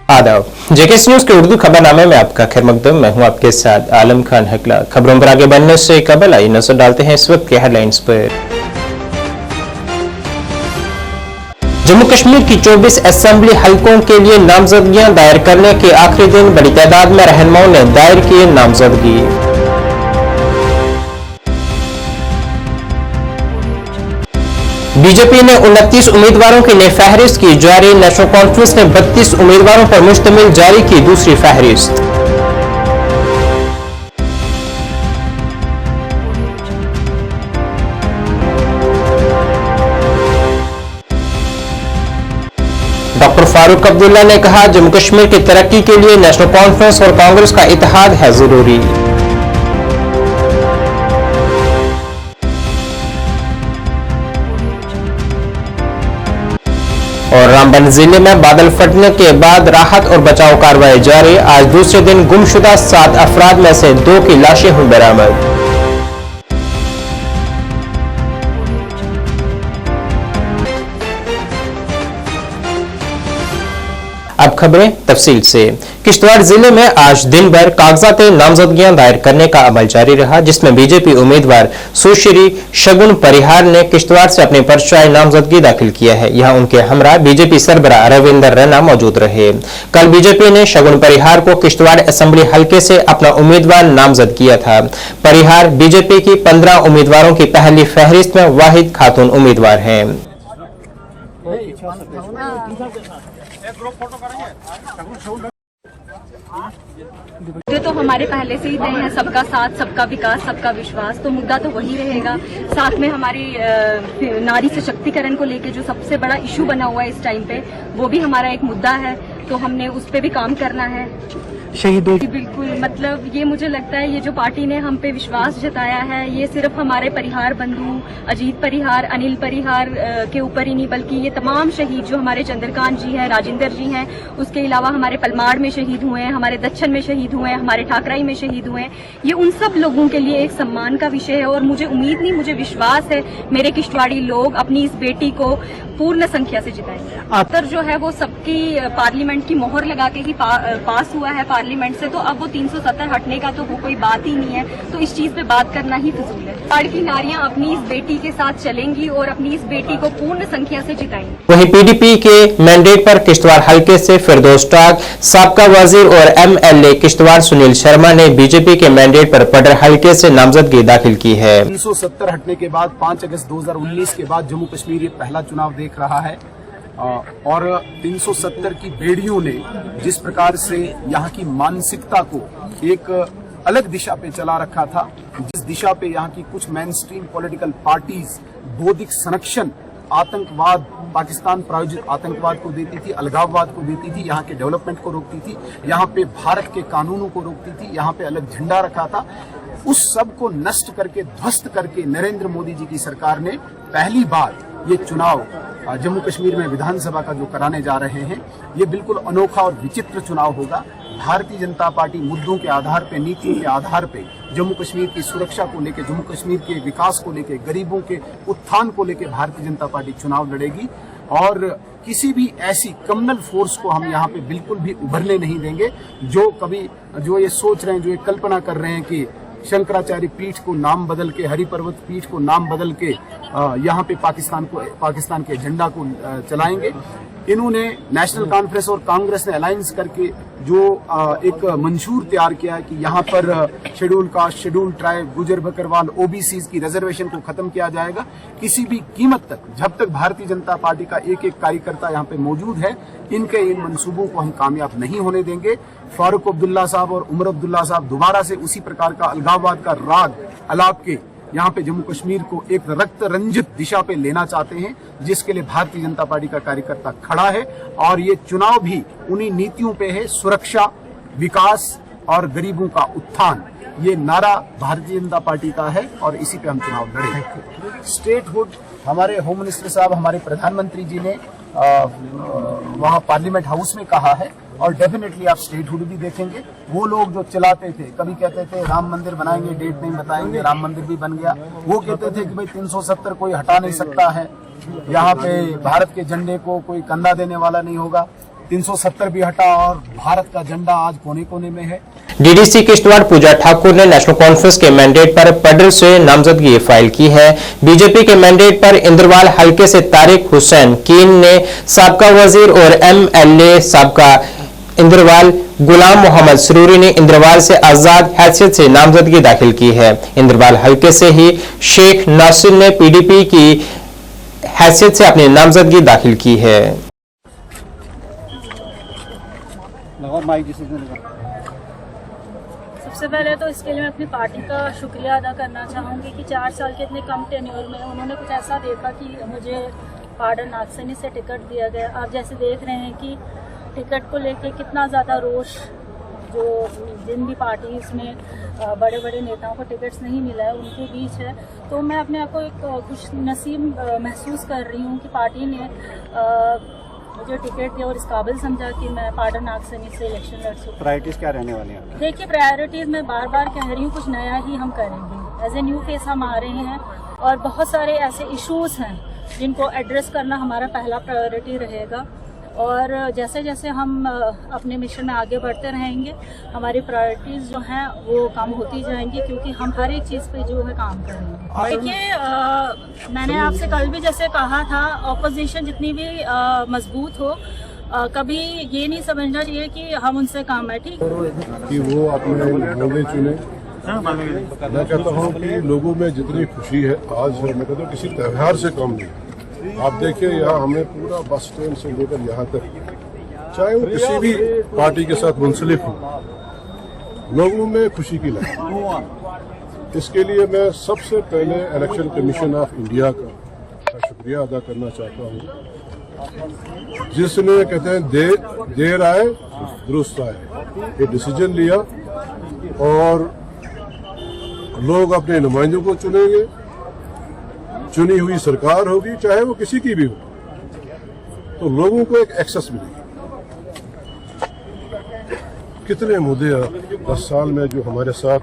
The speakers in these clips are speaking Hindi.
आदाब। जेकेएस न्यूज के उर्दू खबरनामे में आपका खैर मकदम। मैं हूं आपके साथ आलम खान हकला। खबरों पर आगे बढ़ने से कबल आइए नजर डालते हैं इस वक्त के हेडलाइंस पर। जम्मू कश्मीर की 24 असेंबली हलकों के लिए नामजदगियां दायर करने के आखिरी दिन बड़ी तादाद में रहनुमाओं ने दायर की नामजदगी। बीजेपी ने 29 उम्मीदवारों के लिए फहरिस्त की जारी। नेशनल कॉन्फ्रेंस ने 32 उम्मीदवारों पर मुश्तमिल जारी की दूसरी फहरिस्त। डॉक्टर फारूक अब्दुल्ला ने कहा, जम्मू कश्मीर की तरक्की के लिए नेशनल कॉन्फ्रेंस और कांग्रेस का इत्तेहाद है जरूरी। और रामबन जिले में बादल फटने के बाद राहत और बचाव कार्रवाई जारी। आज दूसरे दिन गुमशुदा 7 अफराद में से 2 की लाशें हुई बरामद। अब खबरें तफसील से। किश्तवाड़ जिले में आज दिन भर कागजात नामजदगियां दायर करने का अमल जारी रहा, जिसमें बीजेपी उम्मीदवार सुश्री शगुन परिहार ने किश्तवाड़ से अपनी पर्चा नामजदगी दाखिल किया है। यहां उनके हमरा बीजेपी सरबराह रविंदर रैना मौजूद रहे। कल बीजेपी ने शगुन परिहार को किश्तवाड़ असेंबली हल्के से अपना उम्मीदवार नामजद किया था। परिहार बीजेपी की 15 उम्मीदवारों की पहली फहरिस्त में वाहिद खातून उम्मीदवार हैं। मुद्दे तो हमारे पहले से ही तय हैं, सबका साथ, सबका विकास, सबका विश्वास। तो मुद्दा तो वही रहेगा। साथ में हमारी नारी सशक्तिकरण को लेके जो सबसे बड़ा इशू बना हुआ है इस टाइम पे, वो भी हमारा एक मुद्दा है, तो हमने उस पे भी काम करना है। शहीदों बिल्कुल, मतलब ये मुझे लगता है ये जो पार्टी ने हम पे विश्वास जताया है, ये सिर्फ हमारे परिहार बंधु अजीत परिहार, अनिल परिहार के ऊपर ही नहीं, बल्कि ये तमाम शहीद जो हमारे चंद्रकांत जी हैं, राजेंद्र जी हैं, उसके अलावा हमारे पलमाड़ में शहीद हुए हैं, हमारे दच्छन में शहीद हुए हैं, हमारे ठाकराई में शहीद हुए हैं, ये उन सब लोगों के लिए एक सम्मान का विषय है। और मुझे उम्मीद नहीं, मुझे विश्वास है मेरे किश्तवाड़ी लोग अपनी इस बेटी को पूर्ण संख्या से जिताएंगे। उत्तर जो है वो सबकी पार्लियामेंट की मोहर लगा के ही पास हुआ है पार्लियामेंट से, तो अब वो 370 हटने का तो वो कोई बात ही नहीं है, तो इस चीज पे बात करना ही फिजूल है। किश्तवाड़ की नारियां अपनी इस बेटी के साथ चलेंगी और अपनी इस बेटी को पूर्ण संख्या से जिताएंगी। वहीं पीडीपी के मैंडेट पर किश्तवाड़ हल्के से फिरदौस टाक, साबका वजीर और एमएलए किश्तवाड़ सुनील शर्मा ने बीजेपी के मैंडेट पर पडर हल्के से नामजदगी दाखिल की है। 370 हटने के बाद 5 अगस्त 2019 के बाद जम्मू कश्मीर ये पहला चुनाव देख रहा है और 370 की बेड़ियों ने जिस प्रकार से यहाँ की मानसिकता को एक अलग दिशा पे चला रखा था, जिस दिशा पे यहाँ की कुछ मेन स्ट्रीम पॉलिटिकल पार्टीज बौद्धिक संरक्षण, आतंकवाद, पाकिस्तान प्रायोजित आतंकवाद को देती थी, अलगाववाद को देती थी, यहाँ के डेवलपमेंट को रोकती थी, यहाँ पे भारत के कानूनों को रोकती थी, यहाँ पे अलग झंडा रखा था, उस सब को नष्ट करके, ध्वस्त करके नरेंद्र मोदी जी की सरकार ने पहली बार ये चुनाव जम्मू कश्मीर में विधानसभा का जो कराने जा रहे हैं, ये बिल्कुल अनोखा और विचित्र चुनाव होगा। भारतीय जनता पार्टी मुद्दों के आधार पे, नीतियों के आधार पे जम्मू कश्मीर की सुरक्षा को लेकर, जम्मू कश्मीर के विकास को लेकर, गरीबों के उत्थान को लेकर भारतीय जनता पार्टी चुनाव लड़ेगी और किसी भी ऐसी कम्युनल फोर्स को हम यहाँ पे बिल्कुल भी उभरने नहीं देंगे जो ये सोच रहे हैं, जो ये कल्पना कर रहे हैं कि शंकराचार्य पीठ को नाम बदल के, हरिपर्वत पीठ को नाम बदल के यहाँ पे पाकिस्तान के एजेंडा को चलाएंगे। इन्होंने नेशनल कॉन्फ्रेंस और कांग्रेस ने अलायंस करके जो एक मंशूर तैयार किया है कि यहाँ पर शेड्यूल कास्ट, शेड्यूल ट्राइब, गुजर बकरवाल, ओबीसी की रिजर्वेशन को खत्म किया जाएगा। किसी भी कीमत तक, जब तक भारतीय जनता पार्टी का एक एक कार्यकर्ता यहाँ पे मौजूद है, इनके इन मंसूबों को हम कामयाब नहीं होने देंगे। फारूक अब्दुल्ला साहब और उमर अब्दुल्ला साहब दोबारा से उसी प्रकार का अलगाववाद का राग अलाप के यहाँ पे जम्मू कश्मीर को एक रक्त रंजित दिशा पे लेना चाहते हैं, जिसके लिए भारतीय जनता पार्टी का कार्यकर्ता खड़ा है। और ये चुनाव भी उन्हीं नीतियों पे है, सुरक्षा, विकास और गरीबों का उत्थान। ये नारा भारतीय जनता पार्टी का है और इसी पे हम चुनाव लड़ेंगे। स्टेटहुड हमारे होम मिनिस्टर साहब, हमारे प्रधानमंत्री जी ने वहाँ पार्लियामेंट हाउस में कहा है और डेफिनेटली आप स्टेटहुड भी देखेंगे। वो लोग जो चलाते थे, कभी कहते थे राम मंदिर बनाएंगे, डेट नहीं बताएंगे, राम मंदिर भी बन गया। वो कहते थे कि भाई 370 कोई हटा नहीं सकता है, यहाँ पे भारत के झंडे को कोई कंधा देने वाला नहीं होगा। 370 भी हटा और भारत का झंडा आज कोने कोने में है। डीडीसी किश्तवाड़ पूजा ठाकुर ने नेशनल कॉन्फ्रेंस के मैंडेट पर पडर से नामजदगी फाइल की है। बीजेपी के मैंडेट पर इंद्रवाल हलके से तारिक हुसैन कीन ने साबका वजीर और एमएलए साबका इंद्रवाल गुलाम मोहम्मद सरूरी ने इंद्रवाल से आजाद हैसियत से नामजदगी दाखिल की है। इंद्रवाल हलके से ही शेख नासिर ने पीडीपी की हैसियत से अपनी नामजदगी दाखिल की है। सबसे पहले तो इसके लिए मैं अपनी पार्टी का शुक्रिया अदा करना चाहूँगी कि 4 साल के इतने कम टेन्योर में उन्होंने कुछ ऐसा देखा कि मुझे पार्डन आक्सनी से टिकट दिया गया। आप जैसे देख रहे हैं कि टिकट को लेके कितना ज़्यादा रोष, जो जिन भी पार्टीज़ में बड़े बड़े नेताओं को टिकट्स नहीं मिला है उनके बीच है। तो मैं अपने आप को एक खुश नसीब महसूस कर रही हूँ कि पार्टी ने मुझे टिकट दिया और इस काबिल समझा कि मैं पार्डन आक्सनी से इलेक्शन लड़ सकूँ। प्रायोरिटीज क्या रहने वाली हैं? देखिए, प्रायोरिटीज़ मैं बार बार कह रही हूँ, कुछ नया ही हम करेंगे। एज ए न्यू फेस हम आ रहे हैं और बहुत सारे ऐसे इश्यूज़ हैं जिनको एड्रेस करना हमारा पहला प्रायोरिटी रहेगा। और जैसे जैसे हम अपने मिशन में आगे बढ़ते रहेंगे, हमारी प्रायोरिटीज़ जो हैं वो कम होती जाएंगी, क्योंकि हम हर एक चीज़ पे जो है काम करेंगे। देखिए, मैंने आपसे कल भी जैसे कहा था, ऑपोजिशन जितनी भी मजबूत हो, कभी ये नहीं समझना चाहिए कि हम उनसे काम है, ठीक कि वो अपने नुमाइंदे चुने। मैं कहता हूँ कि लोगों में जितनी खुशी है आज, मैं कहता हूँ किसी त्यौहार से कम नहीं। आप देखिए, यहाँ हमें पूरा बस स्टैंड से लेकर यहाँ तक, चाहे वो किसी भी पार्टी के साथ मुंसलिक हो, लोगों में खुशी की लहर। इसके लिए मैं सबसे पहले इलेक्शन कमीशन ऑफ इंडिया का शुक्रिया अदा करना चाहता हूँ, जिसने कहते हैं देर आए दुरुस्त आए, ये डिसीजन लिया और लोग अपने नुमाइंदों को चुनेंगे। चुनी हुई सरकार होगी, चाहे वो किसी की भी हो, तो लोगों को एक एक्सेस मिलेगी। कितने मुद्दे 10 साल में जो हमारे साथ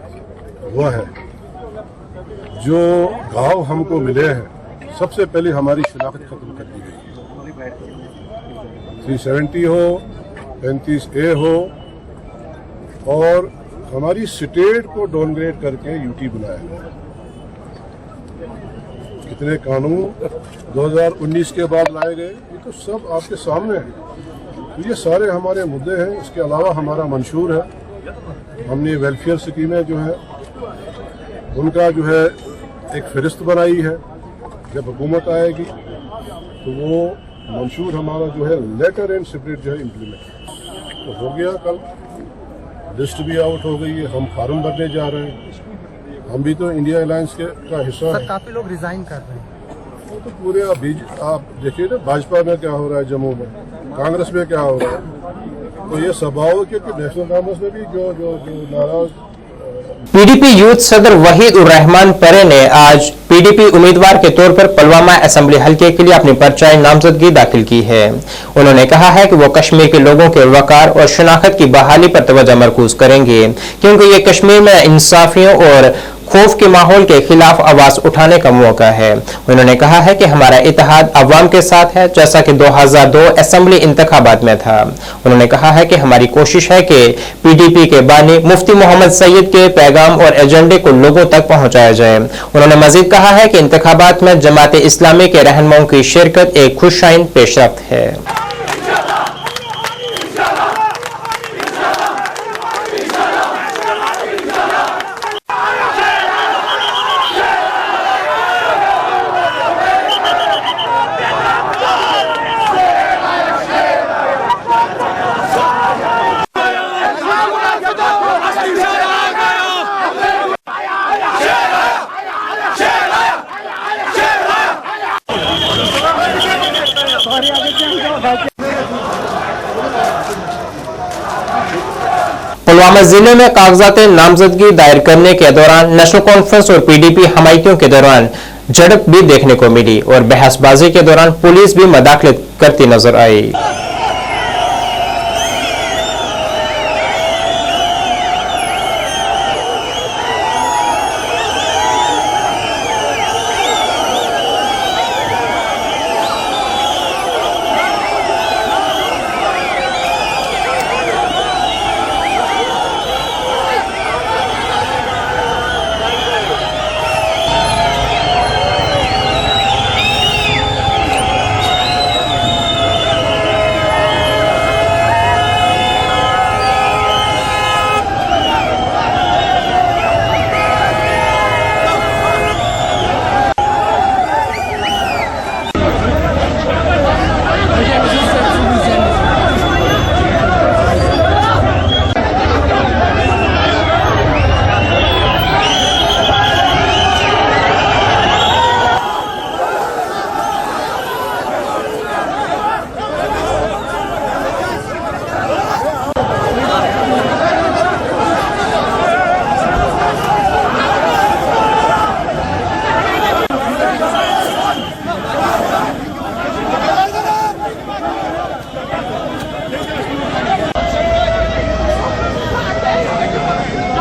हुआ है, जो घाव हमको मिले हैं, सबसे पहले हमारी शनाख्त खत्म कर दी गई। 370 हो, 35A हो, और हमारी स्टेट को डाउनग्रेड करके यूटी बनाया गया। कितने कानून 2019 के बाद लाए गए, ये तो सब आपके सामने है। ये सारे हमारे मुद्दे हैं। इसके अलावा हमारा मंशूर है, हमने वेलफेयर स्कीमें जो है उनका जो है एक फहरिस्त बनाई है। जब हुकूमत आएगी तो वो मंशूर हमारा जो है लेटर एंड सेपरेट जो है इम्प्लीमेंट तो हो गया। कल लिस्ट भी आउट हो गई है, हम फार्म भरने जा रहे हैं। हम भी तो इंडिया अलायंस का हिस्सा है। काफी लोग रिजाइन कर रहे हैं। वो तो पूरे आप देखिए ना, भाजपा में क्या हो रहा है, जम्मू में कांग्रेस में क्या हो रहा है। तो ये स्वभाव, क्योंकि नेशनल कांग्रेस में भी जो नाराज। पीडीपी यूथ सदर वहीद उर रहमान परे ने आज पीडीपी उम्मीदवार के तौर पर पुलवामा असेंबली हलके के लिए अपनी पर्चाई नामजदगी दाखिल की है। उन्होंने कहा है कि वो कश्मीर के लोगों के वकार और शनाख्त की बहाली पर तवज्जो मरकूज करेंगे, क्योंकि ये कश्मीर में इंसाफियों और खौफ के माहौल के खिलाफ आवाज उठाने का मौका है। उन्होंने कहा है कि हमारा इत्तेहाद अवाम के साथ है, जैसा कि 2002 असेंबली इंतखाबात में था। उन्होंने कहा है कि हमारी कोशिश है कि पीडीपी के बानी मुफ्ती मोहम्मद सईद के पैगाम और एजेंडे को लोगों तक पहुंचाया जाए। उन्होंने मजीद कहा है कि इंतखाबात में जमात इस्लामी के रहनुमाओं की शिरकत एक खुशआइन पेशरफ्त है। पुलवामा जिले में कागजात नामजदगी दायर करने के दौरान नेशनल कॉन्फ्रेंस और पीडीपी हमायतियों के दौरान झड़प भी देखने को मिली और बहसबाजी के दौरान पुलिस भी मदाखलत करती नजर आई।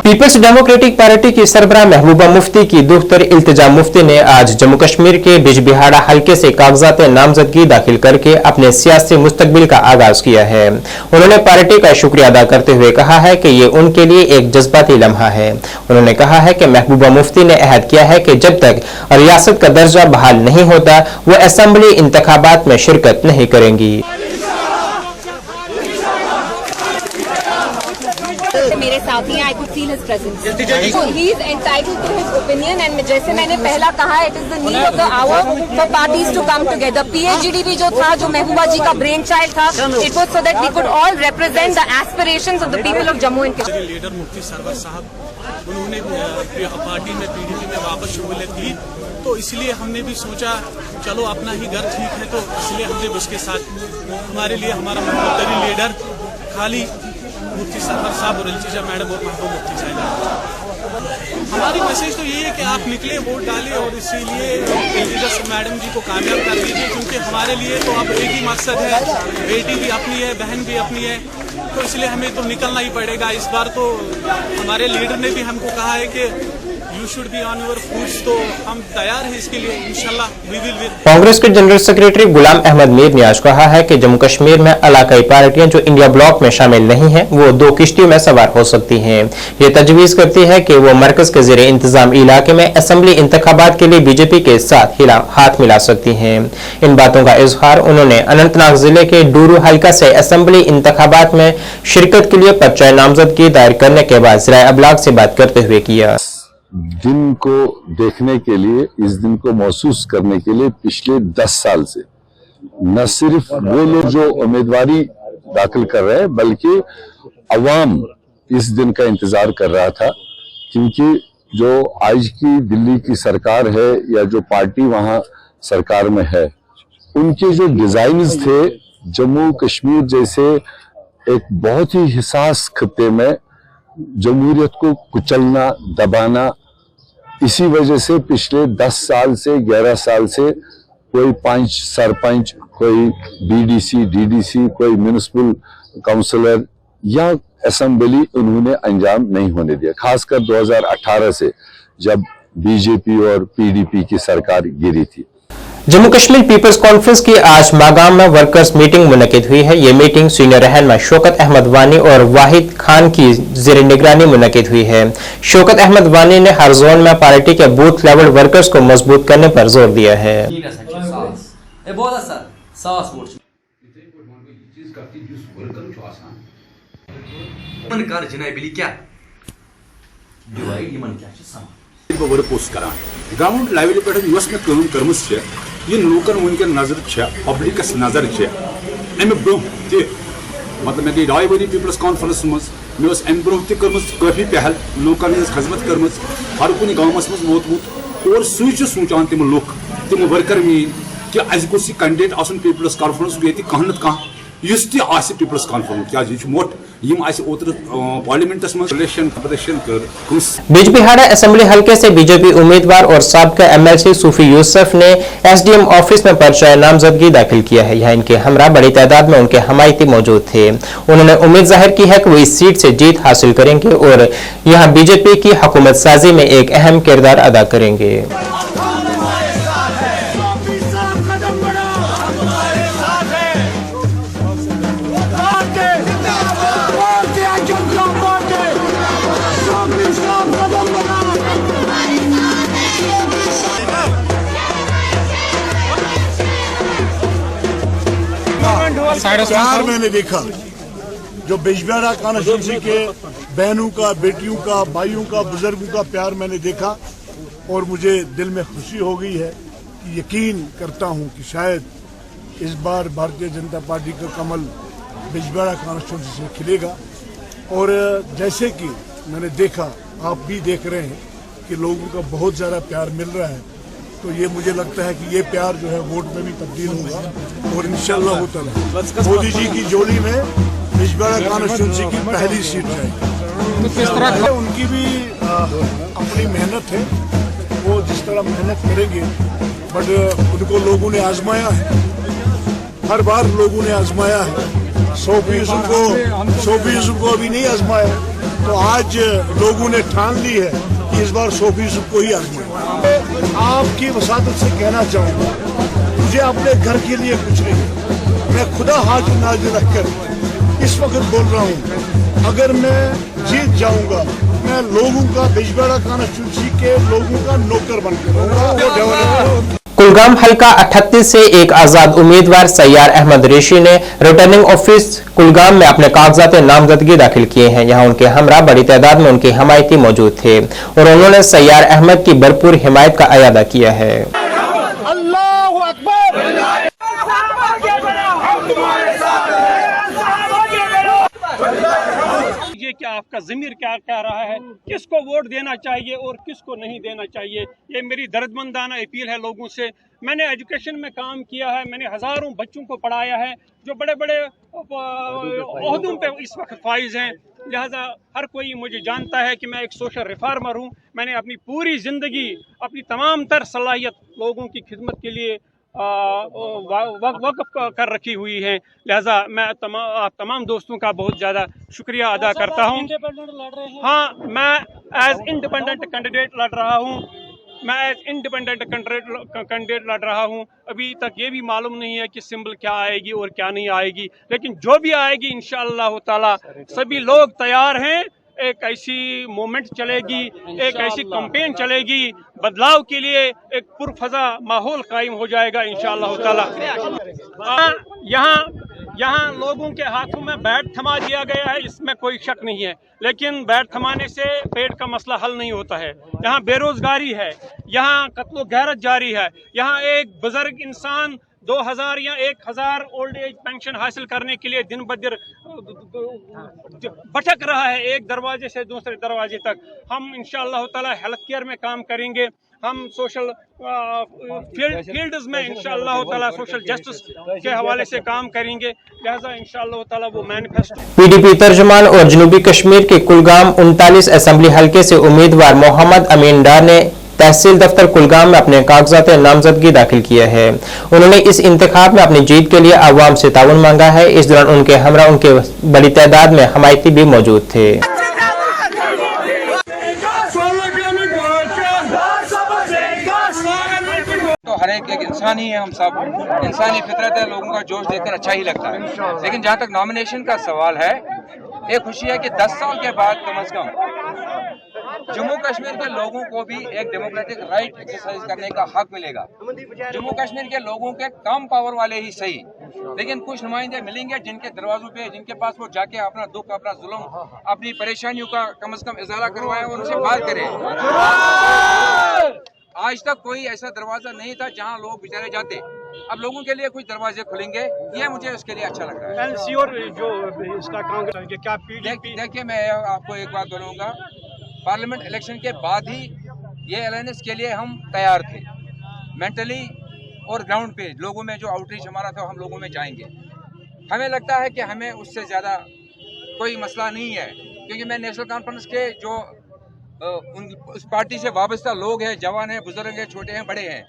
पीपल्स डेमोक्रेटिक पार्टी की सरबराह महबूबा मुफ्ती की दुख्तर इल्तिजा मुफ्ती ने आज जम्मू कश्मीर के बिजबिहाड़ा हलके से कागजात नामजदगी दाखिल करके अपने सियासी मुस्तकबिल का आगाज किया है। उन्होंने पार्टी का शुक्रिया अदा करते हुए कहा है कि ये उनके लिए एक जज्बाती लम्हा है। उन्होंने कहा है कि महबूबा मुफ्ती ने अहद किया है कि जब तक रियासत का दर्जा बहाल नहीं होता वो असेंबली इंतखाबात में शिरकत नहीं करेंगी। मेरे साथ ही I could feel his presence, so he is entitled to his opinion and जैसे मैंने पहला कहा, it is the need of the hour for parties to come together. पीएचजीडीपी जो था, जो महबूबा जी का ब्रेन चाइल्ड था, it was so that we could all represent the aspirations of the people of Jammu and Kashmir. Leader Mufti Sarwar Sahab उन्होंने पार्टी में पीडीपी में वापस शमूलियत की, तो इसलिए हमने भी सोचा चलो अपना ही घर ठीक है, तो इसलिए हमने उसके साथ, हमारे लिए हमारा मुख्तरी लीडर खाली मुफ्ती सरवर साहब और इल्तिजा मैडम और महबूब मुफ्ती साहब। हमारी मैसेज तो यही है कि आप निकले, वोट डालें और इसीलिए इल्तिजा मैडम जी को कामयाब कर दीजिए, क्योंकि हमारे लिए तो अब एक ही मकसद है, बेटी भी अपनी है, बहन भी अपनी है, तो इसलिए हमें तो निकलना ही पड़ेगा। इस बार तो हमारे लीडर ने भी हमको कहा है कि you should be on your fruits, तो हम तैयार हैं इसके लिए, इंशाल्लाह वी विल विन। कांग्रेस के जनरल सेक्रेटरी गुलाम अहमद मीर ने आज कहा है कि जम्मू कश्मीर में इलाकाई पार्टियां जो इंडिया ब्लॉक में शामिल नहीं हैं वो 2 किश्तियों में सवार हो सकती हैं। ये तजवीज करती है कि वो मरकज के ज़ेरे इंतजाम इलाके में असेंबली इंतखाबात के लिए बीजेपी के साथ हाथ मिला सकती हैं। इन बातों का इजहार उन्होंने अनंतनाग जिले के डूरू हल्का से असेंबली इंतखाबात में शिरकत के लिए पर्चा नामजदगी दायर करने के बाद ज़राए अबलाग से बात करते हुए किया। दिन को देखने के लिए, इस दिन को महसूस करने के लिए पिछले 10 साल से न सिर्फ वो लोग जो उम्मीदवारी दाखिल कर रहे हैं, बल्कि अवाम इस दिन का इंतजार कर रहा था, क्योंकि जो आज की दिल्ली की सरकार है या जो पार्टी वहां सरकार में है, उनके जो डिजाइन्स थे जम्मू कश्मीर जैसे एक बहुत ही हिसास खित्ते में जमहूरियत को कुचलना, दबाना, इसी वजह से पिछले 10 साल से 11 साल से कोई 5 सरपंच, कोई बीडीसी, डीडीसी, कोई म्युनिसिपल काउंसलर या असेंबली उन्होंने अंजाम नहीं होने दिया। खासकर 2018 से जब बीजेपी और पीडीपी की सरकार गिरी थी। जम्मू कश्मीर पीपल्स कॉन्फ्रेंस की आज मागाम में वर्कर्स मीटिंग मुनक्किद हुई है। ये मीटिंग सीनियर रहनुमा शौकत अहमद वानी और वाहिद खान की ज़ेर निगरानी मुनक्किद हुई है। शौकत अहमद वानी ने हर जोन में पार्टी के बूथ लेवल वर्कर्स को मजबूत करने पर जोर दिया है। ग्राउंड लेवल पे में कर्मस लूकन वनकन नजर पब्लिकस नजर अमे ब्रोह मतलब मे गई 2.5 वरी पीपल्स कॉन्फ्रेंस मज मे अमे ब्रोह काफी पहल लूकन हज खदमत कर्म हर कुछ गाँवस मज वोतमुत और सू सोचान तम लुक तम वर्कर मीन कि अस गोस कैंडिडेट आसन पीपल्स कॉन्फ्रेंस ये कह न कह इस पीपल्स कॉन्फ्रेंस क्या मोट पार्लियामेंटस में इलेक्शन प्रदर्शन कर। बिजबिहाड़ा असेंबली हल्के से बीजेपी उम्मीदवार और साबका एमएलसी सूफी यूसुफ ने एसडीएम ऑफिस में पर्चा नामजदगी दाखिल किया है। यहाँ इनके हमरा बड़ी तादाद में उनके हमायती मौजूद थे। उन्होंने उम्मीद जाहिर की है कि वो इस सीट से जीत हासिल करेंगे और यहाँ बीजेपी की हुकूमत साजी में एक अहम किरदार अदा करेंगे। प्यार मैंने देखा जो बिजबिहाड़ा कॉन्स्टिट्यूंसी के बहनों का, बेटियों का, भाइयों का, बुजुर्गों का प्यार मैंने देखा और मुझे दिल में खुशी हो गई है कि यकीन करता हूं कि शायद इस बार भारतीय जनता पार्टी का कमल बिजबिहाड़ा कॉन्स्टिट्यूंसी से खिलेगा। और जैसे कि मैंने देखा, आप भी देख रहे हैं कि लोगों का बहुत ज़्यादा प्यार मिल रहा है, तो ये मुझे लगता है कि ये प्यार जो है वोट में भी तब्दील होगा और इंशाल्लाह ताला मोदी जी की जोड़ी में बिजबिहाड़ा कॉन्स्टिट्यूंसी की पहली सीट जाएगी। उनकी भी अपनी मेहनत है, वो जिस तरह मेहनत करेंगे, बट उनको लोगों ने आजमाया है, हर बार लोगों ने आजमाया है। 100% को अभी नहीं आजमाया, तो आज लोगों ने ठान ली है कि इस बार 100% को ही आजमाएं। आपकी वसादत से कहना चाहूंगा, मुझे अपने घर के लिए कुछ नहीं, मैं खुदा हाथ नाज़िर रखकर इस वक्त बोल रहा हूँ, अगर मैं जीत जाऊंगा मैं लोगों का बिजबेड़ा कॉन्स्टिट्यूंसी के लोगों का नौकर बनकर रहूंगा। कुलगाम हल्का 38 से एक आजाद उम्मीदवार सैयार अहमद रेशी ने रिटर्निंग ऑफिस कुलगाम में अपने कागजात नामजदगी दाखिल किए हैं। यहां उनके हमरा बड़ी तादाद में उनके हमायती मौजूद थे और उन्होंने सैयार अहमद की भरपूर हिमायत का अयादा किया है। कि आपका ज़मीर क्या कह रहा है, किसको वोट देना चाहिए और किसको नहीं देना चाहिए, ये मेरी दर्दमंदाना अपील है लोगों से। मैंने एजुकेशन में काम किया है, मैंने हज़ारों बच्चों को पढ़ाया है जो बड़े बड़े ओहदों पे इस वक्त फाइज हैं, लिहाजा हर कोई मुझे जानता है कि मैं एक सोशल रिफॉर्मर हूँ। मैंने अपनी पूरी ज़िंदगी अपनी तमाम तर सलाहियत लोगों की खिदमत के लिए वक़्फ़ कर रखी हुई है। लिहाजा मैं तमाम दोस्तों का बहुत ज़्यादा शुक्रिया अदा करता हूँ। हाँ, मैं एज इंडिपेंडेंट कैंडिडेट लड़ रहा हूँ, लड़ रहा हूँ। अभी तक ये भी मालूम नहीं है कि सिंबल क्या आएगी और क्या नहीं आएगी, लेकिन जो भी आएगी इंशाअल्लाह ताला सभी लोग तैयार हैं। एक ऐसी मूवमेंट चलेगी, एक ऐसी कैंपेन चलेगी, बदलाव के लिए एक पुरफजा माहौल कायम हो जाएगा इंशाअल्लाह ताला। यहाँ लोगों के हाथों में बैट थमा दिया गया है, इसमें कोई शक नहीं है, लेकिन बैट थमाने से पेट का मसला हल नहीं होता है। यहाँ बेरोजगारी है, यहाँ कत्लो गैरत जारी है, यहाँ एक बुजुर्ग इंसान 2000 या 1000 ओल्ड एज पेंशन हासिल करने के लिए दिन ब दिन भटक रहा है, एक दरवाजे से दूसरे दरवाजे तक। हम इंशाअल्लाह ताला हेल्थ केयर में काम करेंगे, हम सोशल फील्ड्स में इंशाअल्लाह ताला सोशल जस्टिस के हवाले से काम करेंगे। लिहाजा इंशाअल्लाह ताला वो मैनिफेस्टो। पीडीपी तर्जुमान और जनूबी कश्मीर के कुलगाम 39 असेंबली हल्के से उम्मीदवार मोहम्मद अमीन डार ने तहसील दफ्तर कुलगाम में अपने कागजात नामजदगी दाखिल किया है। उन्होंने इस इंतखाब में अपनी जीत के लिए अवाम से ताउन मांगा है। इस दौरान उनके हमरा उनके बड़ी तादाद में हमायती भी मौजूद थे। तो हर एक इंसान ही है, हम सब इंसानी फितरत है, लोगों का जोश देखकर अच्छा ही लगता है। लेकिन जहाँ तक नॉमिनेशन का सवाल है, एक खुशी है कि 10 साल के बाद कम से कम जम्मू कश्मीर के लोगों को भी एक डेमोक्रेटिक राइट एक्सरसाइज करने का हक मिलेगा। जम्मू कश्मीर के लोगों के कम पावर वाले ही सही, लेकिन कुछ नुमाइंदे मिलेंगे जिनके दरवाजों पे, जिनके पास वो जाके अपना दुख, अपना जुल्म, अपनी परेशानियों का कम से कम इजारा करवाएं और उनसे बात करें। आज तक कोई ऐसा दरवाजा नहीं था जहां लोग बेचारे जाते, अब लोगों के लिए कुछ दरवाजे खुलेंगे, ये मुझे उसके लिए अच्छा लग रहा है। जो इसका कांग्रेस क्या देखिए, मैं आपको एक बात बोलूँगा, पार्लियामेंट इलेक्शन के बाद ही ये अलायंस के लिए हम तैयार थे, मेंटली और ग्राउंड पे लोगों में जो आउटरीच हमारा था हम लोगों में जाएंगे। हमें लगता है कि हमें उससे ज़्यादा कोई मसला नहीं है, क्योंकि मैं नेशनल कॉन्फ्रेंस के जो उस पार्टी से वाबस्ता लोग हैं, जवान हैं, बुजुर्ग हैं, छोटे हैं, बड़े हैं,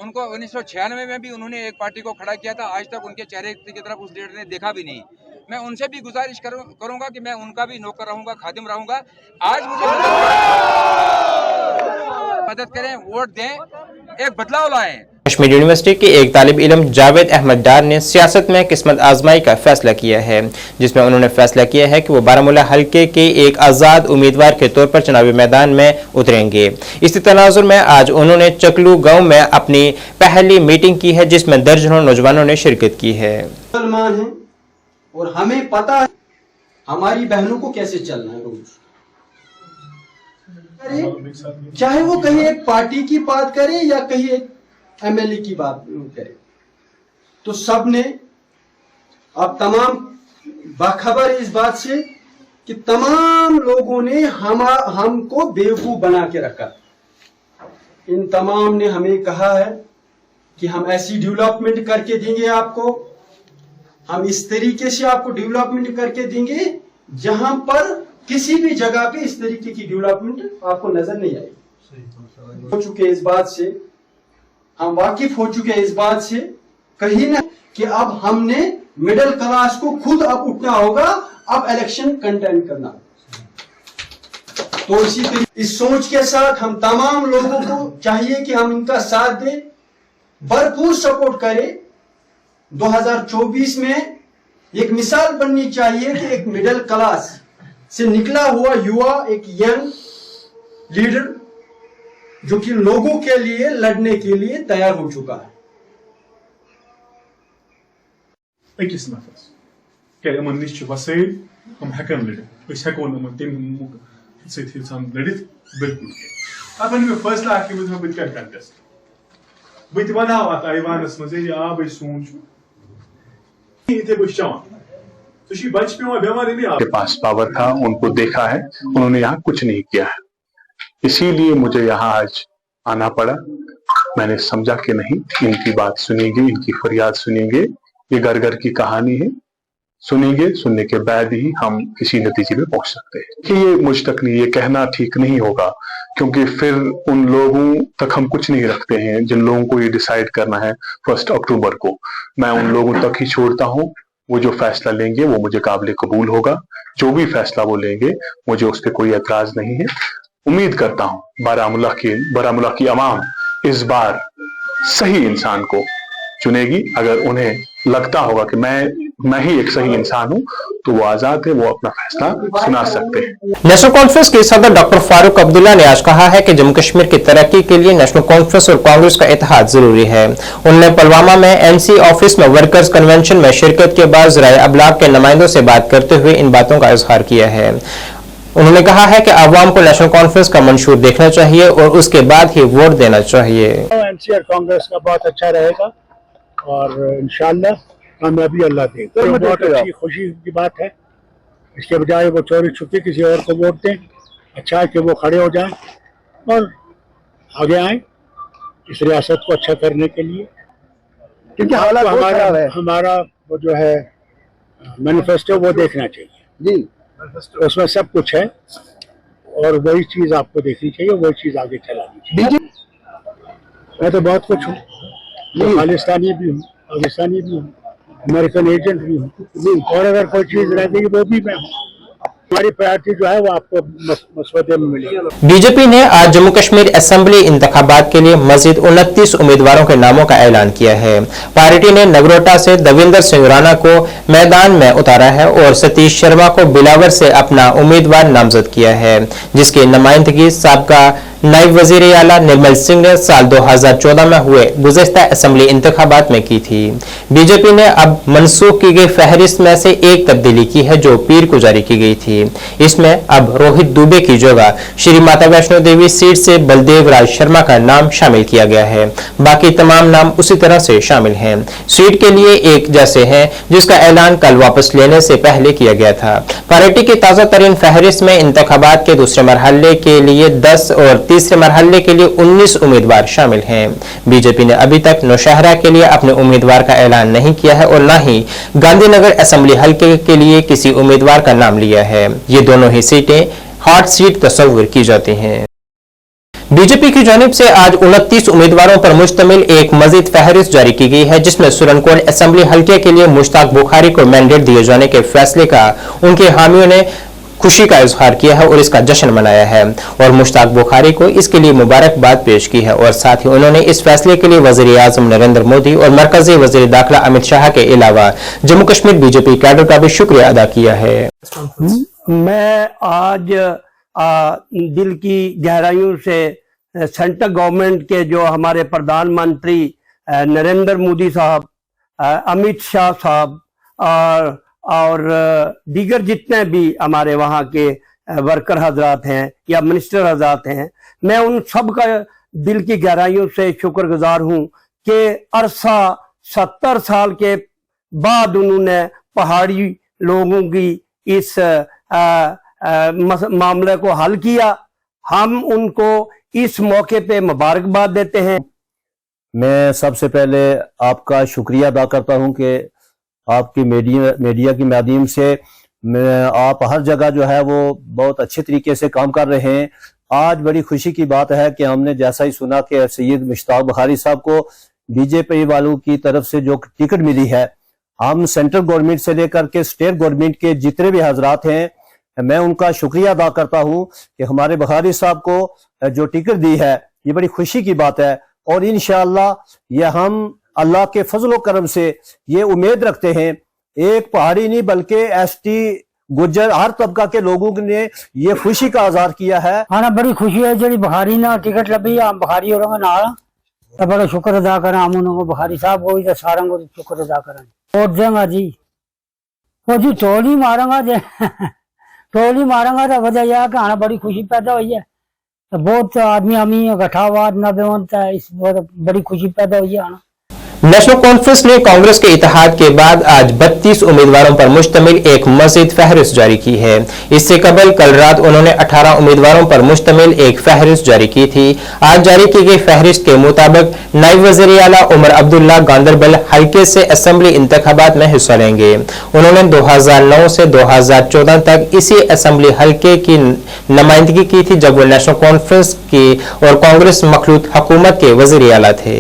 उनको 1996 में भी उन्होंने एक पार्टी को खड़ा किया था। आज तक उनके चेहरे की तरफ उस लीडर ने देखा भी नहीं। मैं उनसे भी गुजारिश करूंगा कि मैं उनका भी नौकर रहूंगा, खादिम रहूंगा। आज मुझे मदद करें, वोट दें, एक बदलाव लाएं। कश्मीर यूनिवर्सिटी के एक तालिब इल्म जावेद अहमद डार ने सियासत में किस्मत आजमाई का फैसला किया है, जिसमें उन्होंने फैसला किया है कि वो बारामूला हल्के के एक आज़ाद उम्मीदवार के तौर पर चुनावी मैदान में उतरेंगे। इसी तनाजुर में आज उन्होंने चकलू गांव में अपनी पहली मीटिंग की है, जिसमें दर्जनों नौजवानों ने शिरकत की है। मुसलमान हैं और हमें पता है हमारी बहनों को कैसे चलना है रोज, चाहे वो कहीं एक पार्टी की बात करे या कहीं एक एमएलए की बात करे, तो सब ने अब तमाम बाखबर इस बात से कि तमाम लोगों ने हमको बेवकूफ बना के रखा। इन तमाम ने हमें कहा है कि हम ऐसी डेवलपमेंट करके देंगे आपको, हम इस तरीके से आपको डेवलपमेंट करके देंगे जहां पर किसी भी जगह पे इस तरीके की डेवलपमेंट आपको नजर नहीं आएगी। हो चुके इस बात से, हम वाकिफ हो चुके इस बात से कहीं ना कि अब हमने मिडिल क्लास को खुद अब उठना होगा, अब इलेक्शन कंटेंट करना। तो इसी तरीके इस सोच के साथ हम तमाम लोगों को चाहिए कि हम इनका साथ दें, भरपूर सपोर्ट करें। 2024 में एक मिसाल बननी चाहिए कि एक मिडिल क्लास से निकला हुआ युवा, एक यंग लीडर जो कि लोगों के लिए लड़ने के लिए तैयार हो चुका है। अकिस नफरस क्या यमन निश वसैल हम हेकन लड़ित अस हेको तम सम लड़ित बिल्कुल अब मे फैसला बत क्या कंटेस्ट बत वन ऐवानस मज आब सून इथे बह चवान बच पे बेमार के पास पावर था, उनको देखा है, उन्होंने यहाँ कुछ नहीं किया है, इसीलिए मुझे यहाँ आज आना पड़ा। मैंने समझा कि नहीं, इनकी बात सुनेंगे, इनकी फरियाद सुनेंगे, ये घर घर की कहानी है, सुनेंगे, सुनने के बाद ही हम किसी नतीजे में पहुंच सकते हैं कि ये मुझ तक नहीं, ये कहना ठीक नहीं होगा, क्योंकि फिर उन लोगों तक हम कुछ नहीं रखते हैं जिन लोगों को ये डिसाइड करना है 1 अक्टूबर को। मैं उन लोगों तक ही छोड़ता हूँ, वो जो फैसला लेंगे वो मुझे काबिल कबूल होगा। जो भी फैसला वो लेंगे मुझे उस पर कोई एतराज नहीं है। उम्मीद करता हूँ बारामूला की अवाम इस बार सही इंसान को चुनेगी। अगर उन्हें लगता होगा कि मैं ही एक सही इंसान हूं, तो वो आजाद है, वो अपना फैसला सुना सकते हैं। नेशनल कॉन्फ्रेंस के सदर डॉक्टर फारूक अब्दुल्ला ने आज कहा है कि जम्मू कश्मीर की तरक्की के लिए नेशनल कॉन्फ्रेंस और कांग्रेस का इत्तेहाद जरूरी है। उन्होंने पुलवामा में एनसी ऑफिस में वर्कर्स कन्वेंशन में शिरकत के बाद ज़राए अबलाग के नुमाइंदों से बात करते हुए इन बातों का इजहार किया है। उन्होंने कहा है कि अवाम को नेशनल कॉन्फ्रेंस का मंशूर देखना चाहिए और उसके बाद ही वोट देना चाहिए। एनसी और कांग्रेस का बहुत अच्छा रहेगा और इंशाल्लाह कामयाबी अल्लाह दे। तो बहुत अच्छी खुशी की बात है। इसके बजाय वो चोरी छुपी किसी और को वोट दें, अच्छा है कि वो खड़े हो जाएं और आगे आएं इस रियासत को अच्छा करने के लिए, क्योंकि हालात हमारा वो जो है मैनिफेस्टो वो देखना चाहिए जी, उसमें सब कुछ है और वही चीज आपको देखनी चाहिए, वही चीज आगे चलानी चाहिए। मैं तो बहुत कुछ हूँ, खालिस्तानी भी हूँ, पाकिस्तानी भी हूँ, अमेरिकन एजेंट भी हूँ, और अगर कोई चीज रह गई वो भी मैं हूँ। हमारी प्रायोरिटी जो है वो आपको मसवदे में मिलेगी। बीजेपी ने आज जम्मू कश्मीर असेंबली इंतखाबात के लिए मजीद 29 उम्मीदवारों के नामों का ऐलान किया है। पार्टी ने नगरोटा से दविंदर सिंह राणा को मैदान में उतारा है और सतीश शर्मा को बिलावर से अपना उम्मीदवार नामजद किया है, जिसकी नुमाइंदगी साबका नायब वजीर आला निर्मल सिंह ने साल 2014 में हुए गुज़िश्ता असेंबली इंतखाबात में की थी। बीजेपी ने अब मनसूख की गई फहरिस्त में से एक तब्दीली की है जो पीर को जारी की गई थी। इसमें अब रोहित दुबे की जगह श्री माता वैष्णो देवी सीट से बलदेव राज शर्मा का नाम शामिल किया गया है। बाकी तमाम नाम उसी तरह से शामिल हैं। सीट के लिए एक जैसे हैं, जिसका ऐलान कल वापस लेने से पहले किया गया था। पार्टी की ताजा तरीन फहरिस्त में इंतखाबात के दूसरे मरहले के लिए 10 और तीसरे मरहले के लिए 19 उम्मीदवार शामिल हैं। बीजेपी ने अभी तक नौशहरा के लिए अपने उम्मीदवार का ऐलान नहीं किया है और न ही गांधीनगर असेंबली हल्के के लिए किसी उम्मीदवार का नाम लिया है। ये दोनों ही सीटें हॉट सीट तस्वुर की जाती हैं। बीजेपी की जानिब से आज 29 उम्मीदवारों पर मुश्तमिल एक मजीद फहरिस्त जारी की गई है, जिसमें सुरनकोट असेंबली हल्के के लिए मुश्ताक बुखारी को मैंडेट दिए जाने के फैसले का उनके हामियों ने खुशी का इजहार किया है और इसका जश्न मनाया है और मुश्ताक बुखारी को इसके लिए मुबारकबाद पेश की है। और साथ ही उन्होंने इस फैसले के लिए वजीर आजम नरेंद्र मोदी और मरकजी वजीर दाखिला अमित शाह के अलावा जम्मू कश्मीर बीजेपी कैडर का भी शुक्रिया अदा किया है। मैं आज दिल की गहराइयों से सेंट्रल गवर्नमेंट के जो हमारे प्रधानमंत्री नरेंद्र मोदी साहब, अमित शाह साहब और दीगर जितने भी हमारे वहाँ के वर्कर हजरात हैं या मिनिस्टर हजरात हैं, मैं उन सब का दिल की गहराइयों से शुक्रगुजार हूँ कि अरसा 70 साल के बाद उन्होंने पहाड़ी लोगों की इस मामले को हल किया। हम उनको इस मौके पे मुबारकबाद देते हैं। मैं सबसे पहले आपका शुक्रिया अदा करता हूं कि आपकी मीडिया की माध्यम से आप हर जगह जो है वो बहुत अच्छे तरीके से काम कर रहे हैं। आज बड़ी खुशी की बात है कि हमने जैसा ही सुना कि सैयद मुश्ताक बुखारी साहब को बीजेपी वालों की तरफ से जो टिकट मिली है, हम सेंट्रल गवर्नमेंट से लेकर के स्टेट गवर्नमेंट के जितने भी हजरात हैं मैं उनका शुक्रिया अदा करता हूं कि हमारे बुखारी साहब को जो टिकट दी है, ये बड़ी खुशी की बात है। और इंशाअल्लाह ये हम अल्लाह के फजल करम से ये उम्मीद रखते हैं, एक पहाड़ी नहीं बल्कि एसटी गुज्जर हर तबका के लोगों ने ये खुशी का इजहार किया है। हाँ, बड़ी खुशी है जी बुखारी ना टिकट लभी, हम बुखारी हो नाल तो बड़ा शुक्र अदा करा, हम उन्होंने बुखारी साहब को भी तो सारा को शुक्र अदा करा। वोट देंगा जी, वो जी टोली मारूंगा जी टोली मारूंगा तो वजह यह कि हाँ बड़ी खुशी पैदा हुई है, तो बहुत आदमी हमी इकट्ठा हुआ न, इस बहुत बड़ी खुशी पैदा हुई है। नेशनल कॉन्फ्रेंस ने कांग्रेस के इत्तेहाद के बाद आज 32 उम्मीदवारों पर मुश्तमिल एक मजीद फहरिस्त जारी की है। इससे कबल कल रात उन्होंने 18 उम्मीदवारों पर मुश्तमिल एक फहरिस्त जारी की थी। आज जारी की गई फहरिस्त के मुताबिक नायब वज़ीर आला उमर अब्दुल्ला गांदरबल हल्के से असेंबली इंतखाबात में हिस्सा लेंगे। उन्होंने 2009 से 2014 तक इसी असेंबली हल्के की नुमाइंदगी की थी, जब वो नेशनल कॉन्फ्रेंस की और कांग्रेस मखलूत हुकूमत के वज़ीर आला थे।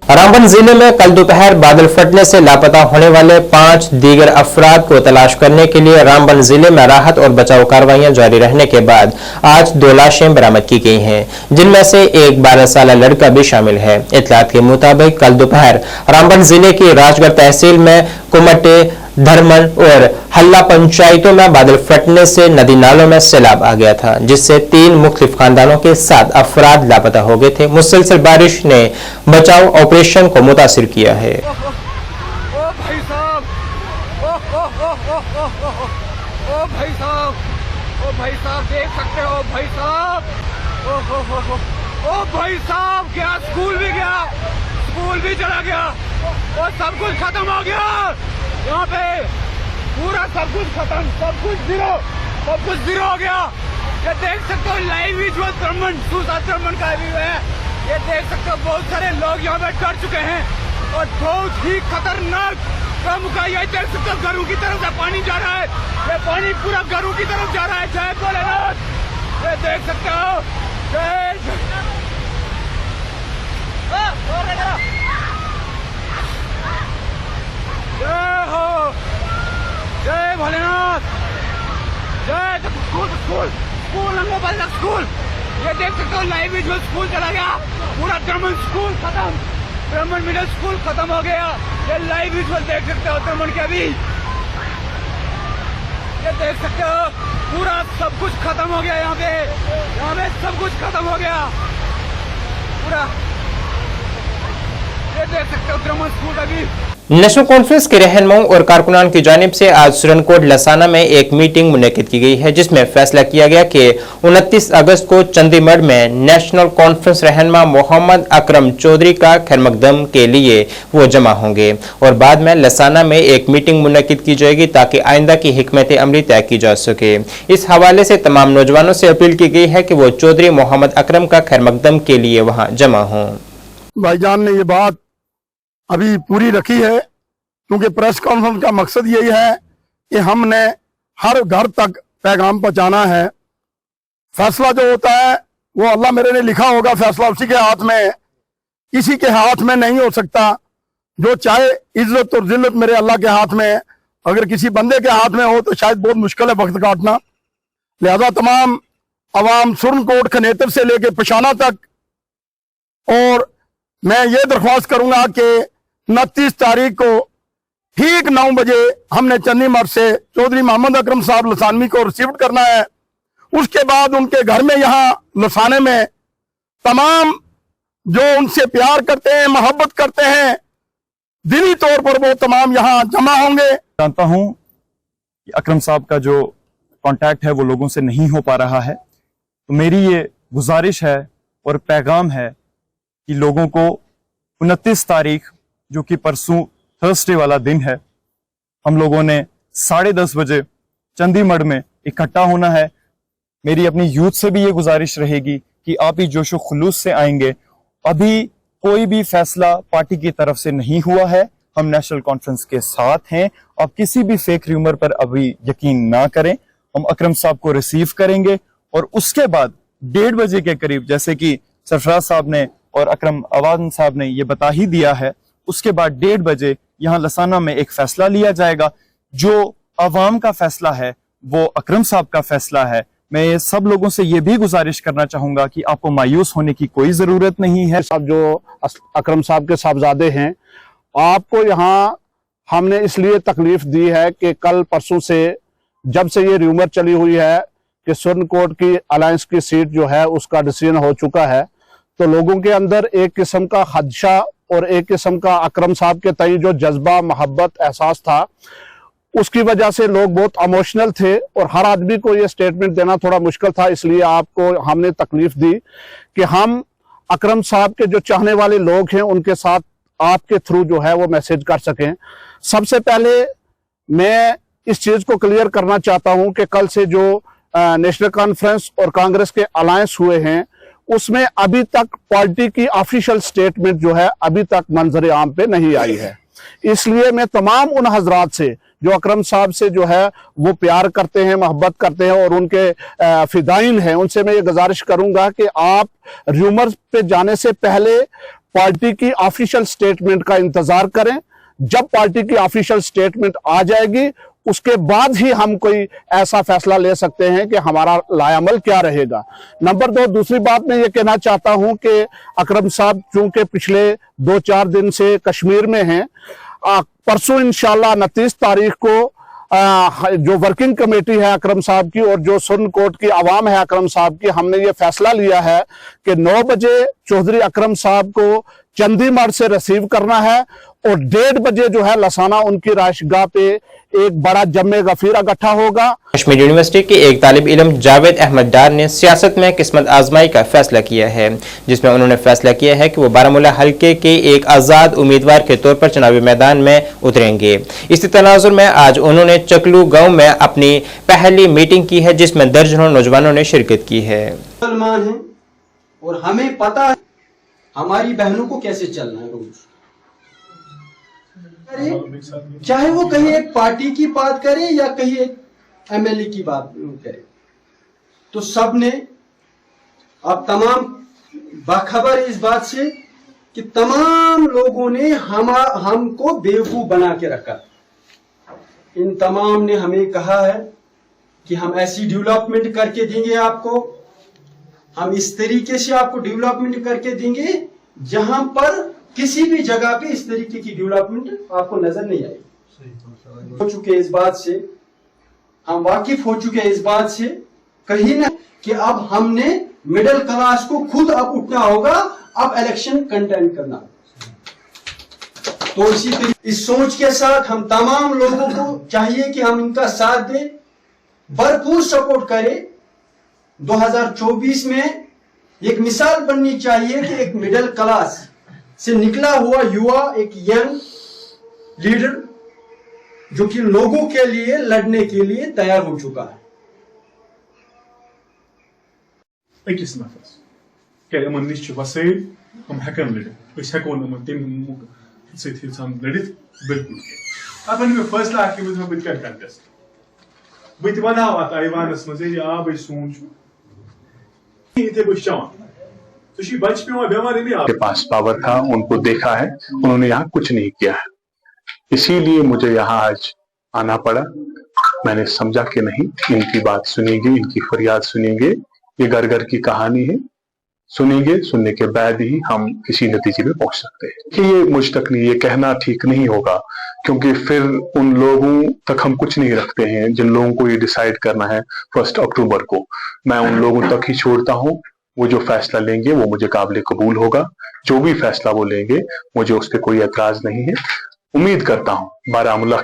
रामबन जिले में कल दोपहर बादल फटने से लापता होने वाले 5 दीगर अफराद को तलाश करने के लिए रामबन जिले में राहत और बचाव कार्रवाइयां जारी रहने के बाद आज 2 लाशें बरामद की गई हैं, जिनमें से एक 12 साल लड़का भी शामिल है। इत्तलात के मुताबिक कल दोपहर रामबन जिले की राजगढ़ तहसील में कुमटे, धर्मन और हल्ला पंचायतों में बादल फटने से नदी नालों में सैलाब आ गया था, जिससे 3 मुख्तलिफ खानदानों के 7 अफराद लापता हो गए थे। मुसलसल बारिश ने बचाव ऑपरेशन को मुतासिर किया है। भाई साहब देख सकते हो भाई साहब, ओ भाई साहब क्या स्कूल भी गया, स्कूल भी चला गया और सब कुछ खत्म हो गया। यहाँ पे पूरा सब कुछ खत्म, सब कुछ जीरो हो गया। ये देख सकते हो लाइव विजुअल त्रमन का व्यू है। ये देख सकते हो बहुत सारे लोग यहाँ पे डर चुके हैं और बहुत ही खतरनाक काम का। ये देख सकते हो घरों की तरफ से पानी जा रहा है, ये पानी पूरा घरों की तरफ जा रहा है। जय भोलेनाथ, ये देख सकते हो। जय हो, जय भोलेनाथ, जय स्कूल स्कूल। ये देख सकते हो लाइव विजुअल स्कूल चला गया, पूरा ब्राह्मण स्कूल खत्म, ब्राह्मण मिडिल स्कूल खत्म हो गया। ये लाइव विजुअल देख सकते हो ब्राह्मण के अभी, ये देख सकते हो पूरा सब कुछ खत्म हो गया। यहाँ पे सब कुछ खत्म हो गया पूरा। ये देख सकते हो ब्राह्मण स्कूल अभी। नेशनल कॉन्फ्रेंस के रहनुमाओं और कारकुनान की जानिब से आज सुरनकोट लसाना में एक मीटिंग मुनक्किद की गई है, जिसमें फैसला किया गया कि 29 अगस्त को चंडीगढ़ में नेशनल कॉन्फ्रेंस रहनुमा मोहम्मद अकरम चौधरी का खैरमकदम के लिए वो जमा होंगे और बाद में लसाना में एक मीटिंग मुनक्किद की जाएगी ताकि आइंदा की हिकमत अमली तय की जा सके। इस हवाले से तमाम नौजवानों से अपील की गई है कि वो चौधरी मोहम्मद अकरम का खैरमकदम के लिए वहाँ जमा हों। भाईजान ने ये बात अभी पूरी रखी है, क्योंकि प्रेस कॉन्फ्रेंस का मकसद यही है कि हमने हर घर तक पैगाम पहुंचाना है। फैसला जो होता है वो अल्लाह मेरे ने लिखा होगा, फैसला उसी के हाथ में, किसी के हाथ में नहीं हो सकता। जो चाहे इज्जत और जिल्लत मेरे अल्लाह के हाथ में है, अगर किसी बंदे के हाथ में हो तो शायद बहुत मुश्किल है वक्त काटना। लिहाजा तमाम अवाम सुरनकोट खनेतर से लेके पशाना तक, और मैं ये दरख्वास्त करूंगा कि 29 तारीख को ठीक 9 बजे हमने चंडीगढ़ से चौधरी मोहम्मद अकरम साहब लसानवी को रिसीव करना है। उसके बाद उनके घर में यहाँ लसाने में तमाम जो उनसे प्यार करते हैं, मोहब्बत करते हैं, दिली तौर पर वो तमाम यहाँ जमा होंगे। जानता हूँ कि अकरम साहब का जो कांटेक्ट है वो लोगों से नहीं हो पा रहा है, तो मेरी ये गुजारिश है और पैगाम है कि लोगों को 29 तारीख जो कि परसों थर्सडे वाला दिन है, हम लोगों ने 10:30 बजे चंडीगढ़ में इकट्ठा होना है। मेरी अपनी यूथ से भी ये गुजारिश रहेगी कि आप ही जोशो खुलूस से आएंगे। अभी कोई भी फैसला पार्टी की तरफ से नहीं हुआ है, हम नेशनल कॉन्फ्रेंस के साथ हैं। आप किसी भी फेक र्यूमर पर अभी यकीन ना करें। हम अकरम साहब को रिसीव करेंगे और उसके बाद 1:30 बजे के करीब, जैसे कि सरफराज साहब ने और अकरम अवान साहब ने ये बता ही दिया है, उसके बाद 1:30 बजे यहाँ लसाना में एक फैसला लिया जाएगा। जो अवाम का फैसला है वो अकरम साहब का फैसला है। मैं सब लोगों से ये भी गुजारिश करना चाहूंगा कि आपको मायूस होने की कोई जरूरत नहीं है। साहब जो अकरम साहब के साहबजादे हैं, आपको यहाँ हमने इसलिए तकलीफ दी है कि कल परसों से जब से ये र्यूमर चली हुई है कि सुप्रीम कोर्ट की अलायंस की सीट जो है उसका डिसीजन हो चुका है, तो लोगों के अंदर एक किस्म का खदशा और एक किस्म का अकरम साहब के तई जो जज्बा मोहब्बत एहसास था, उसकी वजह से लोग बहुत इमोशनल थे और हर आदमी को ये स्टेटमेंट देना थोड़ा मुश्किल था। इसलिए आपको हमने तकलीफ दी कि हम अकरम साहब के जो चाहने वाले लोग हैं उनके साथ आपके थ्रू जो है वो मैसेज कर सकें। सबसे पहले मैं इस चीज को क्लियर करना चाहता हूं कि कल से जो नेशनल कॉन्फ्रेंस और कांग्रेस के अलायंस हुए हैं उसमें अभी तक पार्टी की ऑफिशियल स्टेटमेंट जो है अभी तक मंजर आम पे नहीं आई है। इसलिए मैं तमाम उन हजरात से जो अकरम साहब से जो है वो प्यार करते हैं, मोहब्बत करते हैं और उनके फिदाइन हैं, उनसे मैं ये गुजारिश करूंगा कि आप र्यूमर पे जाने से पहले पार्टी की ऑफिशियल स्टेटमेंट का इंतजार करें। जब पार्टी की ऑफिशियल स्टेटमेंट आ जाएगी उसके बाद ही हम कोई ऐसा फैसला ले सकते हैं कि हमारा लायामल क्या रहेगा। नंबर 2, दूसरी बात मैं ये कहना चाहता हूं कि अकरम साहब चूंकि पिछले 2-4 दिन से कश्मीर में हैं, परसों इंशाल्लाह 29 तारीख को जो वर्किंग कमेटी है अकरम साहब की और जो सुप्रीम कोर्ट की आवाम है अकरम साहब की, हमने ये फैसला लिया है कि 9 बजे चौधरी अकरम साहब को चंडीगढ़ से रिसीव करना है और 1:30 बजे जो है लसाना उनकी राशगाह पे एक बड़ा जम्मे गफीर इकट्ठा होगा। कश्मीर यूनिवर्सिटी के एक तालिब इल्म जावेद अहमद डार ने सियासत में किस्मत आजमाई का फैसला किया है, जिसमें उन्होंने फैसला किया है कि वो बारामूला हल्के के एक आजाद उम्मीदवार के तौर पर चुनावी मैदान में उतरेंगे। इसी तनाजुर में आज उन्होंने चकलू गांव में अपनी पहली मीटिंग की है, जिसमें दर्जनों नौजवानों ने शिरकत की है। मुसलमान हैं और हमें पता है हमारी बहनों को कैसे चलना है रोज, चाहे वो कहीं एक पार्टी की बात करे या कहीं एक एमएलए की बात करे, तो सब ने अब तमाम बाखबर इस बात से कि तमाम लोगों ने हमको बेवकूफ बना के रखा। इन तमाम ने हमें कहा है कि हम ऐसी डेवलपमेंट करके देंगे आपको, हम इस तरीके से आपको डेवलपमेंट करके देंगे जहां पर किसी भी जगह पे इस तरीके की डेवलपमेंट आपको नजर नहीं आएगी। हो चुके इस बात से, हम वाकिफ हो चुके इस बात से कहीं ना कि अब हमने मिडिल क्लास को खुद अब उठना होगा, अब इलेक्शन कंटेंट करना। तो इसी तरीके इस सोच के साथ हम तमाम लोगों को चाहिए कि हम इनका साथ दें, भरपूर सपोर्ट करें। 2024 में एक मिसाल बननी चाहिए कि एक मिडिल क्लास से निकला हुआ युवा, एक यंग लीडर जो कि लोगों के लिए लड़ने के लिए तैयार हो चुका है। अकिस नफस क्या यमन निश वसैल हम हेकन लड़ित, अस हेको नमन तम सहित लड़ित बिल्कुल कह। अब मे फैसला कि बत कर कंटेस्ट बत वना अत ऐवानस मज आब सून इथे बस चवान के पास पावर था, उनको देखा है, उन्होंने यहाँ कुछ नहीं किया है। इसीलिए मुझे यहाँ आज आना पड़ा। मैंने समझा कि नहीं, इनकी बात सुनेंगे, इनकी फरियाद सुनेंगे, ये घर घर की कहानी है, सुनेंगे, सुनने के बाद ही हम किसी नतीजे में पहुंच सकते हैं। कि ये मुझ तक नहीं, ये कहना ठीक नहीं होगा, क्योंकि फिर उन लोगों तक हम कुछ नहीं रखते हैं जिन लोगों को ये डिसाइड करना है 1 अक्टूबर को। मैं उन लोगों तक ही छोड़ता हूँ, वो जो फैसला लेंगे वो मुझे काबिल कबूल होगा। जो भी फैसला वो लेंगे मुझे उस पर कोई एतराज नहीं है। उम्मीद करता हूँ बारामूला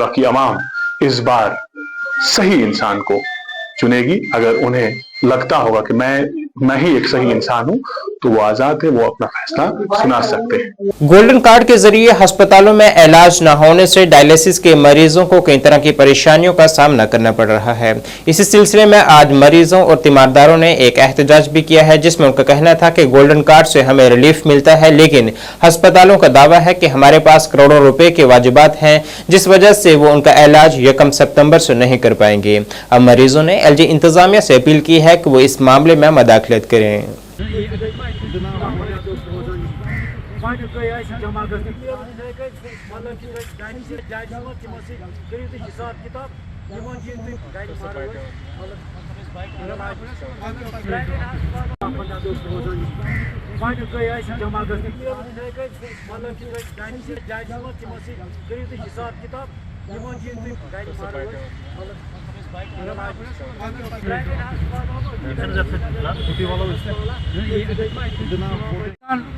की अवाम इस बार सही इंसान को चुनेगी। अगर उन्हें लगता होगा कि मैं ही एक सही इंसान हूँ तो वो आजाद है, वो अपना फैसला सुना सकते हैं। गोल्डन कार्ड के जरिए अस्पतालों में इलाज न होने से डायलिसिस के मरीजों को कई तरह की परेशानियों का सामना करना पड़ रहा है। इसी सिलसिले में आज मरीजों और तीमारदारों ने एक एहतजाज भी किया है, जिसमें उनका कहना था कि गोल्डन कार्ड से हमें रिलीफ मिलता है, लेकिन अस्पतालों का दावा है कि हमारे पास करोड़ों रुपए के वाजिबात हैं, जिस वजह से वो उनका इलाज 1 सितंबर से नहीं कर पाएंगे। अब मरीजों ने एलजी इंतजामिया से अपील की है कि वो इस मामले में मदाखलत करें।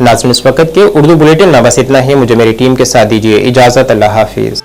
नाज़रीन इस वक्त के उर्दू बुलेटिन में बस इतना ही. मुझे मेरी टीम के साथ दीजिए इजाजत. अल्लाह हाफिज.